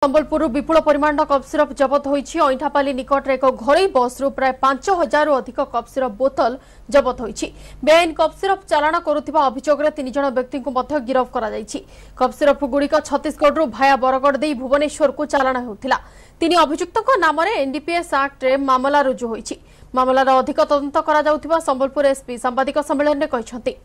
संबलपुर विपुल परिमाण cough syrup जबत होईछि। अईठापाली निकट एक घरोई बस प्राय 5000 अधिक कफ सिरप बोतल जबत होईछि। बेआईन कफ सिरप चालाण करुथिबा अभियोगरे 3 जण व्यक्ति को मध्य गिरफ करा जाईछि। कफ सिरप गुड़िक छत्तीसगढ़ भाया बरगड़ दे भुवनेश्वर को चालाण हेउथिला। 3 अभियुक्तक नाम एनडीपीएस एक्ट रे मामला रुजु होईछि। मामलार अधिक तदंत करा जाउथिबा संबलपुर एसपी सांबादिक सम्मेलन में कहिसंति।